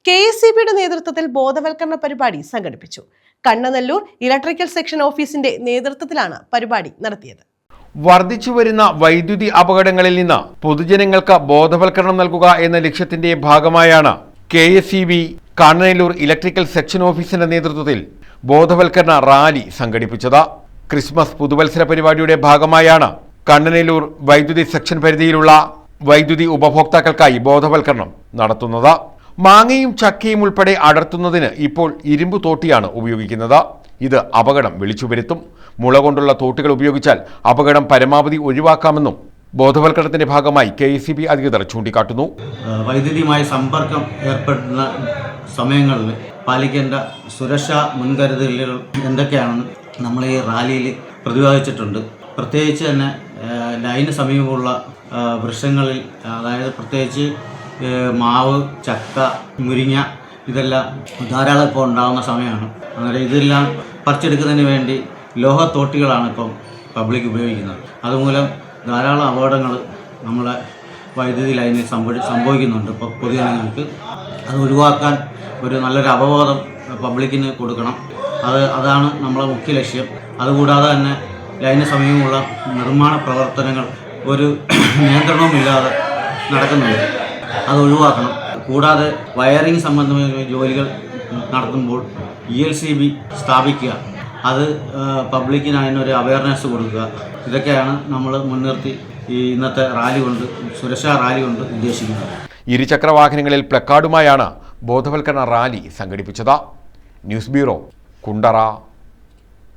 KSEBയുടെ നേതൃത്വത്തിൽ ബോധവൽക്കരണ പരിപാടി സംഘടിപ്പിച്ചു. കണ്ണനല്ലൂർ ഇലക്ട്രിക്കൽ സെക്ഷൻ ഓഫീസിന്റെ നേതൃത്വത്തിലാണ് പരിപാടി നടത്തിയത്. വർദ്ധിച്ചുവരുന്ന വൈദ്യുതി അപകടങ്ങളിൽ നിന്ന് പൊതുജനങ്ങൾക്ക് ബോധവൽക്കരണം നൽകുക എന്ന ലക്ഷ്യത്തിന്റെ ഭാഗമായാണ് KSEB കണ്ണനല്ലൂർ ഇലക്ട്രിക്കൽ സെക്ഷൻ ഓഫീസിന്റെ നേതൃത്വത്തിൽ ബോധവൽക്കരണ റാലി സംഘടിപ്പിച്ചത്. ക്രിസ്മസ് പുതുവത്സര പരിപാടിയുടെ ഭാഗമായാണ് കണ്ണനല്ലൂർ വൈദ്യുതി സെക്ഷൻ പരിധിയിലുള്ള വൈദ്യുതി ഉപഭോക്താക്കൾക്കായി ബോധവൽക്കരണം നടത്തുന്നത്. മാങ്ങയും ചക്കയും ഉൾപ്പെടെ അടർത്തുന്നതിന് ഇപ്പോൾ ഇരുമ്പ് തോട്ടിയാണ് ഉപയോഗിക്കുന്നത്. ഇത് അപകടം വിളിച്ചുവരുത്തും. മുള കൊണ്ടുള്ള തോട്ടികൾ ഉപയോഗിച്ചാൽ അപകടം പരമാവധി ഒഴിവാക്കാമെന്നും ബോധവൽക്കരണത്തിന്റെ ഭാഗമായി KSEB അധികൃതർ ചൂണ്ടിക്കാട്ടുന്നു. വൈദ്യുതിയുമായി സമ്പർക്കം ഏർപ്പെടുന്ന സമയങ്ങളിൽ പാലിക്കേണ്ട സുരക്ഷാ മുൻകരുതലുകൾ എന്തൊക്കെയാണെന്ന് നമ്മൾ ഈ റാലിയിൽ പ്രതിപാദിച്ചിട്ടുണ്ട്. പ്രത്യേകിച്ച് തന്നെ ലൈന് സമീപമുള്ള വൃക്ഷങ്ങളിൽ, അതായത് പ്രത്യേകിച്ച് മാവ്, ചക്ക, മുരിങ്ങ ഇതെല്ലാം ധാരാളം ഇപ്പോൾ ഉണ്ടാകുന്ന സമയമാണ്. അന്നേരം ഇതെല്ലാം പറിച്ചെടുക്കുന്നതിന് വേണ്ടി ലോഹത്തോട്ടികളാണ് ഇപ്പം പബ്ലിക് ഉപയോഗിക്കുന്നത്. അതുമൂലം ധാരാളം അപകടങ്ങൾ നമ്മളെ വൈദ്യുതി ലൈനിൽ സംഭവിക്കുന്നുണ്ട്. ഇപ്പോൾ പൊതുജനങ്ങൾക്ക് അത് ഒഴിവാക്കാൻ ഒരു നല്ലൊരു അവബോധം പബ്ലിക്കിന് കൊടുക്കണം. അതാണ് നമ്മളെ മുഖ്യ ലക്ഷ്യം. അതുകൂടാതെ തന്നെ ലൈന് സമീപമുള്ള നിർമ്മാണ പ്രവർത്തനങ്ങൾ ഒരു നിയന്ത്രണവുമില്ലാതെ നടക്കുന്നുണ്ട്. അത് ഒഴിവാക്കണം. കൂടാതെ വയറിംഗ് സംബന്ധമായ ജോലികൾ നടത്തുമ്പോൾ ELCB സ്ഥാപിക്കുക, അത് പബ്ലിക്കിന് അതിനൊരു അവയർനെസ് കൊടുക്കുക. ഇതൊക്കെയാണ് നമ്മൾ മുൻനിർത്തി ഈ ഇന്നത്തെ റാലി കൊണ്ട്, സുരക്ഷാ റാലി കൊണ്ട് ഉദ്ദേശിക്കുന്നത്. ഇരുചക്ര വാഹനങ്ങളിൽ പ്ലക്കാർഡുമായാണ് ബോധവൽക്കരണ റാലി സംഘടിപ്പിച്ചത്. News bureau, Kundara.